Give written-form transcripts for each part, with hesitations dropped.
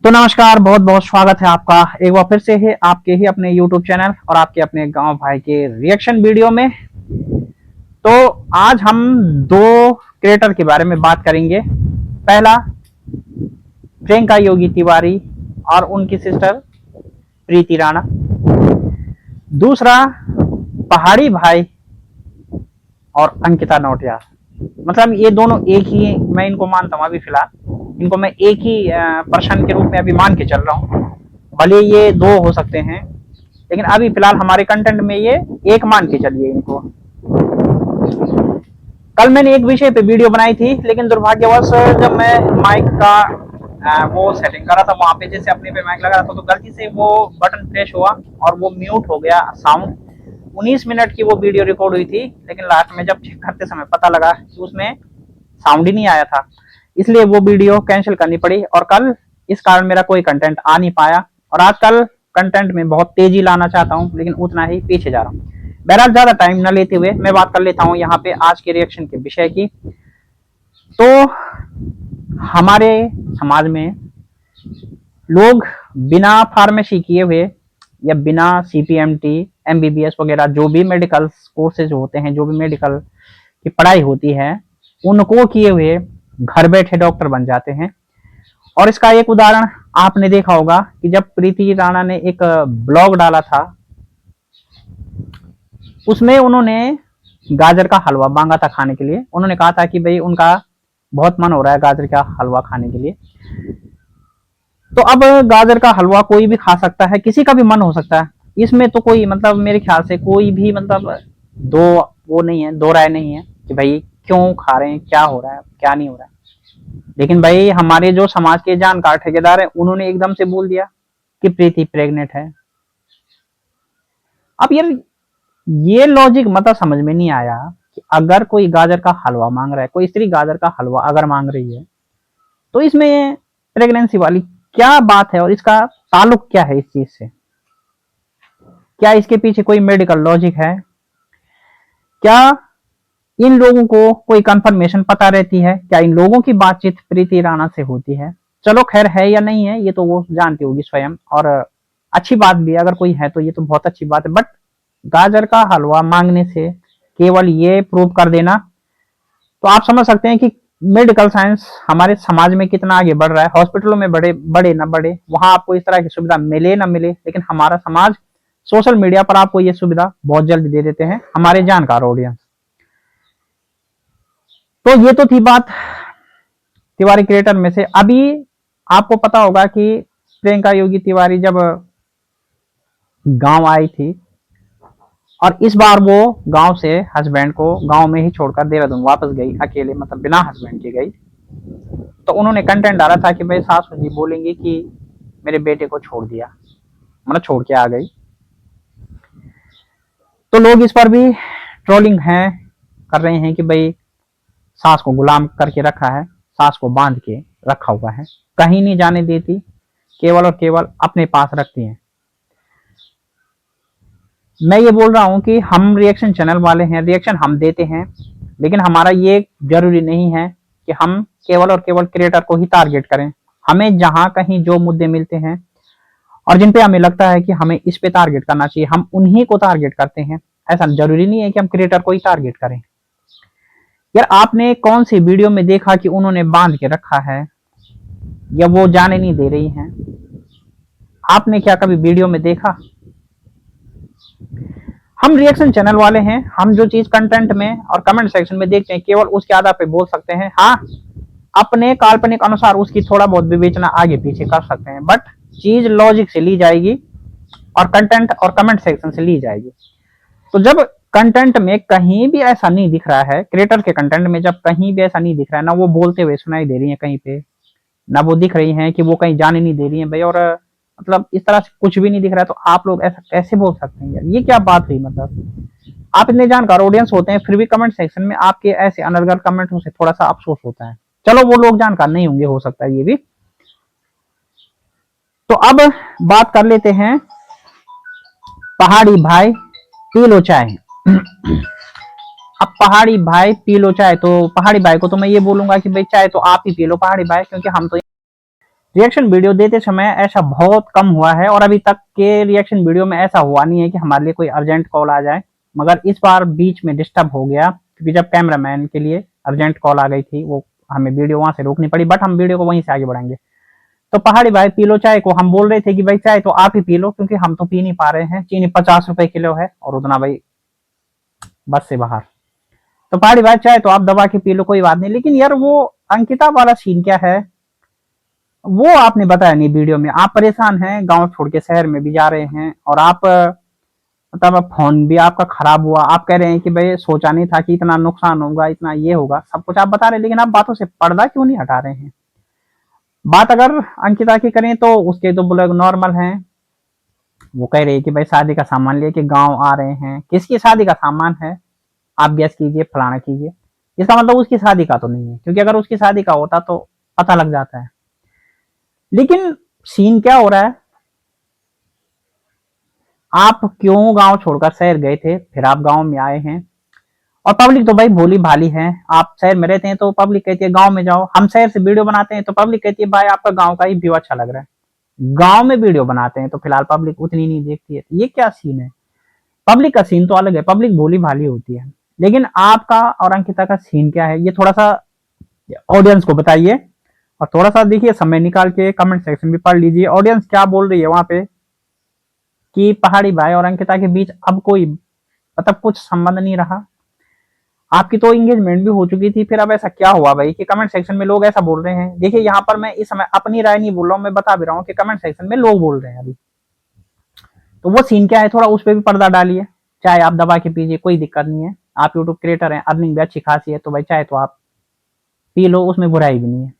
तो नमस्कार, बहुत बहुत स्वागत है आपका एक बार फिर से है आपके ही अपने YouTube चैनल और आपके अपने गांव भाई के रिएक्शन वीडियो में। तो आज हम दो क्रिएटर के बारे में बात करेंगे। पहला प्रियंका योगी तिवारी और उनकी सिस्टर प्रीति राणा। दूसरा पहाड़ी भाई और अंकिता नौटियाल। मतलब ये दोनों एक ही, मैं इनको मानता हूँ अभी फिलहाल, इनको मैं एक ही पर्सन के रूप में अभी मान के चल रहा हूँ। भले ये दो हो सकते हैं, लेकिन अभी फिलहाल हमारे कंटेंट में ये एक मान के चलिए इनको। कल मैंने एक विषय पे वीडियो बनाई थी, लेकिन दुर्भाग्यवश जब मैं माइक का वो सेटिंग करा था, वहां पे जैसे अपने पे माइक लगा था तो गलती से वो बटन प्रेस हुआ और वो म्यूट हो गया साउंड। 19 मिनट की वो वीडियो रिकॉर्ड हुई थी, लेकिन लास्ट में जब चेक करते समय पता लगा कि उसमें साउंड ही नहीं आया था, इसलिए वो वीडियो कैंसिल करनी पड़ी और कल इस कारण मेरा कोई कंटेंट आ नहीं पाया। और आजकल कंटेंट में बहुत तेजी लाना चाहता हूँ, लेकिन उतना ही पीछे जा रहा हूँ। बहरहाल ज्यादा टाइम न लेते हुए मैं बात कर लेता हूँ यहाँ पे आज के रिएक्शन के विषय की। तो हमारे समाज में लोग बिना फार्मेसी किए हुए या बिना सीपीएमटी एमबीबीएस वगैरह जो भी मेडिकल कोर्सेज होते हैं, जो भी मेडिकल की पढ़ाई होती है, उनको किए हुए घर बैठे डॉक्टर बन जाते हैं। और इसका एक उदाहरण आपने देखा होगा कि जब प्रीति राणा ने एक ब्लॉग डाला था, उसमें उन्होंने गाजर का हलवा मांगा था खाने के लिए। उन्होंने कहा था कि भाई उनका बहुत मन हो रहा है गाजर का हलवा खाने के लिए। तो अब गाजर का हलवा कोई भी खा सकता है, किसी का भी मन हो सकता है, इसमें तो कोई मतलब मेरे ख्याल से कोई भी मतलब दो वो नहीं है, दो राय नहीं है कि भाई क्यों खा रहे हैं, क्या हो रहा है, क्या नहीं हो रहा है। लेकिन भाई हमारे जो समाज के जानकार ठेकेदार है, उन्होंने एकदम से बोल दिया कि प्रीति प्रेग्नेंट है। अब यार ये लॉजिक मतलब समझ में नहीं आया कि अगर कोई गाजर का हलवा मांग रहा है, कोई स्त्री गाजर का हलवा अगर मांग रही है, तो इसमें प्रेगनेंसी वाली क्या बात है और इसका ताल्लुक क्या है इस चीज से? क्या इसके पीछे कोई मेडिकल लॉजिक है? क्या इन लोगों को कोई कंफर्मेशन पता रहती है? क्या इन लोगों की बातचीत प्रीति राणा से होती है? चलो खैर है या नहीं है ये तो वो जानती होगी स्वयं, और अच्छी बात भी है, अगर कोई है तो ये तो बहुत अच्छी बात है। बट गाजर का हलवा मांगने से केवल ये प्रूव कर देना, तो आप समझ सकते हैं कि मेडिकल साइंस हमारे समाज में कितना आगे बढ़ रहा है। हॉस्पिटलों में बड़े ना बड़े, वहां आपको इस तरह की सुविधा मिले ना मिले, लेकिन हमारा समाज सोशल मीडिया पर आपको ये सुविधा बहुत जल्द दे देते हैं हमारे जानकार ऑडियंस। तो ये तो थी बात तिवारी क्रिएटर में से। अभी आपको पता होगा कि प्रियंका योगी तिवारी जब गांव आई थी और इस बार वो गांव से हस्बैंड को गांव में ही छोड़कर देहरादून वापस गई अकेले, मतलब बिना हस्बैंड के गई। तो उन्होंने कंटेंट डाला था कि भाई सासू जी बोलेंगे कि मेरे बेटे को छोड़ दिया, मतलब छोड़ के आ गई। तो लोग इस पर भी ट्रोलिंग है कर रहे हैं कि भाई सास को गुलाम करके रखा है, सास को बांध के रखा हुआ है, कहीं नहीं जाने देती, केवल और केवल अपने पास रखती है। मैं ये बोल रहा हूं कि हम रिएक्शन चैनल वाले हैं, रिएक्शन हम देते हैं, लेकिन हमारा ये जरूरी नहीं है कि हम केवल और केवल क्रिएटर को ही टारगेट करें। हमें जहां कहीं जो मुद्दे मिलते हैं और जिन पे हमें लगता है कि हमें इस पे टारगेट करना चाहिए, हम उन्हीं को टारगेट करते हैं। ऐसा जरूरी नहीं है कि हम क्रिएटर को ही टारगेट करें। यार आपने कौन सी वीडियो में देखा कि उन्होंने बांध के रखा है या वो जाने नहीं दे रही हैं? आपने क्या कभी वीडियो में देखा? हम रिएक्शन चैनल वाले हैं, हम जो चीज कंटेंट में और कमेंट सेक्शन में देखते हैं केवल उसके आधार पे बोल सकते हैं। हाँ, अपने काल्पनिक अनुसार उसकी थोड़ा बहुत विवेचना आगे पीछे कर सकते हैं, बट चीज लॉजिक से ली जाएगी और कंटेंट और कमेंट सेक्शन से ली जाएगी। तो जब कंटेंट में कहीं भी ऐसा नहीं दिख रहा है, क्रिएटर के कंटेंट में जब कहीं भी ऐसा नहीं दिख रहा है, ना वो बोलते हुए सुनाई दे रही है कहीं पे, ना वो दिख रही है कि वो कहीं जाने नहीं दे रही है भाई, और मतलब इस तरह से कुछ भी नहीं दिख रहा है, तो आप लोग ऐसा कैसे बोल सकते हैं? यार ये क्या बात हुई? मतलब आप इतने जानकार ऑडियंस होते हैं, फिर भी कमेंट सेक्शन में आपके ऐसे अनर्गल कमेंटों से थोड़ा सा अफसोस होता है। चलो वो लोग जानकार नहीं होंगे, हो सकता है ये भी। तो अब बात कर लेते हैं पहाड़ी भाई पी लो चाय। अब पहाड़ी भाई पी लो चाय, तो पहाड़ी भाई को तो मैं ये बोलूंगा कि भाई चाय तो आप ही पी लो पहाड़ी भाई, क्योंकि हम तो रिएक्शन वीडियो देते समय ऐसा बहुत कम हुआ है, और अभी तक के रिएक्शन वीडियो में ऐसा हुआ नहीं है कि हमारे लिए कोई अर्जेंट कॉल आ जाए। मगर इस बार बीच में डिस्टर्ब हो गया, क्योंकि जब कैमरामैन के लिए अर्जेंट कॉल आ गई थी, वो हमें वीडियो वहां से रोकनी पड़ी, बट हम वीडियो को वहीं से आगे बढ़ाएंगे। तो पहाड़ी भाई पी लो चाय को, हम बोल रहे थे कि भाई चाय तो आप ही पी लो, क्योंकि हम तो पी नहीं पा रहे हैं, चीनी 50 रुपए किलो है और उतना भाई बस से बाहर। तो पहाड़ी भाई चाय तो आप दबा के पी लो, कोई बात नहीं। लेकिन यार वो अंकिता वाला सीन क्या है, वो आपने बताया नहीं वीडियो में। आप परेशान हैं, गांव छोड़ के शहर में भी जा रहे हैं, और आप मतलब फोन भी आपका खराब हुआ, आप कह रहे हैं कि भाई सोचा नहीं था कि इतना नुकसान होगा, इतना ये होगा, सब कुछ आप बता रहे हैं, लेकिन आप बातों से पर्दा क्यों नहीं हटा रहे हैं। बात अगर अंकिता की करें तो उसके तो ब्लॉग नॉर्मल हैं। वो कह रही है कि भाई शादी का सामान लेके गांव आ रहे हैं, किसकी शादी का सामान है, आप गैस कीजिए, फलाना कीजिए। इसका मतलब उसकी शादी का तो नहीं है, क्योंकि अगर उसकी शादी का होता तो पता लग जाता है। लेकिन सीन क्या हो रहा है, आप क्यों गांव छोड़कर शहर गए थे, फिर आप गांव में आए हैं। और पब्लिक तो भाई भोली भाली है, आप शहर में रहते हैं तो पब्लिक कहती है गांव में जाओ, हम शहर से वीडियो बनाते हैं तो पब्लिक कहती है भाई आपका गांव का ही व्यू अच्छा लग रहा है। गांव में वीडियो बनाते हैं तो फिलहाल पब्लिक उतनी नहीं देखती है। ये क्या सीन है, पब्लिक का सीन तो अलग है, पब्लिक भोली भाली होती है। लेकिन आपका और अंकिता का सीन क्या है, ये थोड़ा सा ऑडियंस को बताइए, और थोड़ा सा देखिए, समय निकाल के कमेंट सेक्शन भी पढ़ लीजिए ऑडियंस क्या बोल रही है वहां पे, कि पहाड़ी भाई और अंकिता के बीच अब कोई मतलब कुछ संबंध नहीं रहा। आपकी तो एंगेजमेंट भी हो चुकी थी, फिर अब ऐसा क्या हुआ भाई कि कमेंट सेक्शन में लोग ऐसा बोल रहे हैं। देखिए यहाँ पर मैं इस समय अपनी राय नहीं बोल रहा हूँ, मैं बता भी रहा हूँ कि कमेंट सेक्शन में लोग बोल रहे हैं अभी। तो वो सीन क्या है, थोड़ा उस पर भी पर्दा डालिए। चाहे आप दबा के पीजिए, कोई दिक्कत नहीं है, आप यूट्यूब क्रिएटर हैं, अर्निंग भी अच्छी खासी है, तो भाई चाहे तो आप पी लो, उसमें बुराई भी नहीं है।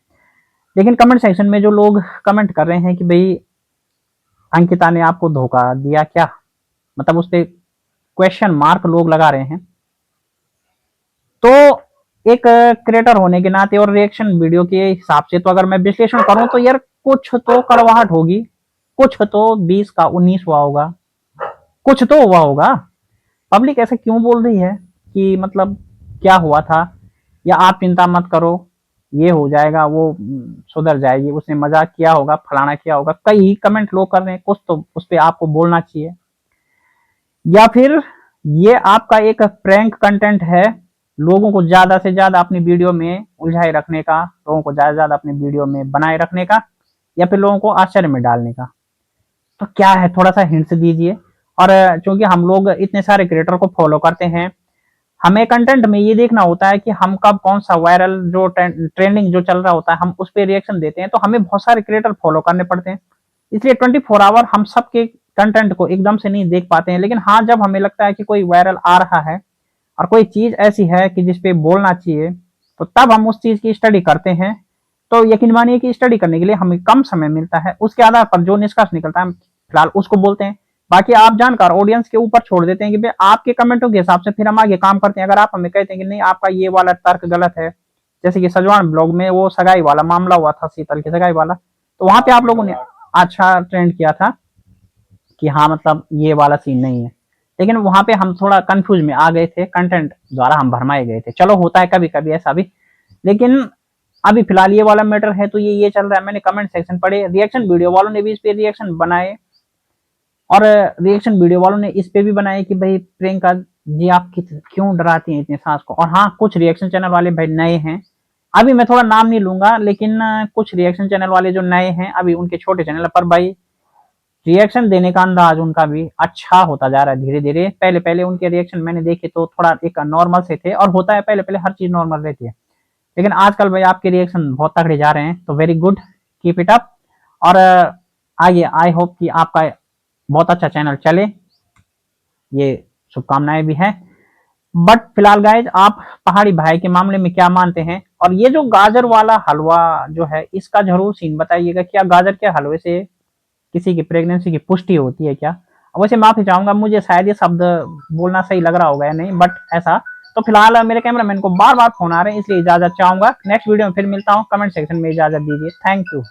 लेकिन कमेंट सेक्शन में जो लोग कमेंट कर रहे हैं कि भाई अंकिता ने आपको धोखा दिया क्या, मतलब उस पर क्वेश्चन मार्क लोग लगा रहे हैं। तो एक क्रिएटर होने के नाते और रिएक्शन वीडियो के हिसाब से तो अगर मैं विश्लेषण करूं तो यार कुछ तो कड़वाहट होगी, कुछ तो 20 का 19 हुआ होगा, कुछ तो हुआ होगा। पब्लिक ऐसे क्यों बोल रही है कि मतलब क्या हुआ था, या आप चिंता मत करो ये हो जाएगा, वो सुधर जाएगी, उसने मजाक किया होगा, फलाना किया होगा, कई कमेंट लोग कर रहे हैं, कुछ तो उस पर आपको बोलना चाहिए। या फिर ये आपका एक प्रैंक कंटेंट है, लोगों को ज्यादा से ज्यादा अपनी वीडियो में उलझाए रखने का, लोगों को ज्यादा से ज्यादा अपनी वीडियो में बनाए रखने का, या फिर लोगों को आश्चर्य में डालने का। तो क्या है, थोड़ा सा हिंट्स दीजिए। और चूंकि हम लोग इतने सारे क्रिएटर को फॉलो करते हैं, हमें कंटेंट में ये देखना होता है कि हम कब कौन सा वायरल जो ट्रेंडिंग जो चल रहा होता है, हम उस पर रिएक्शन देते हैं। तो हमें बहुत सारे क्रिएटर फॉलो करने पड़ते हैं, इसलिए 24 आवर हम सबके कंटेंट को एकदम से नहीं देख पाते हैं। लेकिन हाँ, जब हमें लगता है कि कोई वायरल आ रहा है और कोई चीज ऐसी है कि जिसपे बोलना चाहिए, तो तब हम उस चीज की स्टडी करते हैं। तो यकीन मानिए कि स्टडी करने के लिए हमें कम समय मिलता है, उसके आधार पर जो निष्कर्ष निकलता है फिलहाल उसको बोलते हैं। बाकी आप जानकार ऑडियंस के ऊपर छोड़ देते हैं कि भाई आपके कमेंटों के हिसाब से फिर हम आगे काम करते हैं। अगर आप हमें कहते हैं कि नहीं आपका ये वाला तर्क गलत है, जैसे कि सजवान ब्लॉग में वो सगाई वाला मामला हुआ था, शीतल की सगाई वाला, तो वहां पे आप लोगों ने अच्छा ट्रेंड किया था कि हाँ मतलब ये वाला सीन नहीं है। लेकिन वहां पे हम थोड़ा कंफ्यूज में आ गए थे, कंटेंट द्वारा हम भरमाए गए थे। चलो होता है कभी कभी ऐसा भी। लेकिन अभी फिलहाल ये वाला मैटर है तो ये चल रहा है। मैंने कमेंट सेक्शन पढ़े, रिएक्शन वीडियो वालों ने भी इस पे रिएक्शन बनाए, और रिएक्शन वीडियो वालों ने इस पे भी बनाए कि भाई प्रियंका जी आप क्यों डराती हैं इतने सास को। और हाँ, कुछ रिएक्शन चैनल वाले भाई नए हैं, अभी मैं थोड़ा नाम नहीं लूंगा, लेकिन कुछ रिएक्शन चैनल वाले जो नए हैं अभी, उनके छोटे चैनल पर भाई रिएक्शन देने का अंदाज उनका भी अच्छा होता जा रहा है धीरे धीरे। पहले पहले उनके रिएक्शन मैंने देखे तो थोड़ा एक नॉर्मल से थे, और होता है पहले पहले हर चीज नॉर्मल रहती है, लेकिन आजकल भाई आपके रिएक्शन बहुत तगड़े जा रहे हैं, तो very good, keep it up. और आगे आई होप कि आपका बहुत अच्छा चैनल चले, ये शुभकामनाएं भी हैं। बट फिलहाल गाइज, आप पहाड़ी भाई के मामले में क्या मानते हैं, और ये जो गाजर वाला हलवा जो है इसका जरूर सीन बताइएगा। क्या गाजर के हलवे से किसी की प्रेगनेंसी की पुष्टि होती है क्या? वैसे माफी चाहूंगा, मुझे शायद ये शब्द बोलना सही लग रहा होगा या नहीं, बट ऐसा। तो फिलहाल मेरे कैमरामैन को बार बार फोन आ रहे हैं, इसलिए इजाजत चाहूंगा। नेक्स्ट वीडियो में फिर मिलता हूँ, कमेंट सेक्शन में इजाजत दीजिए। Thank you.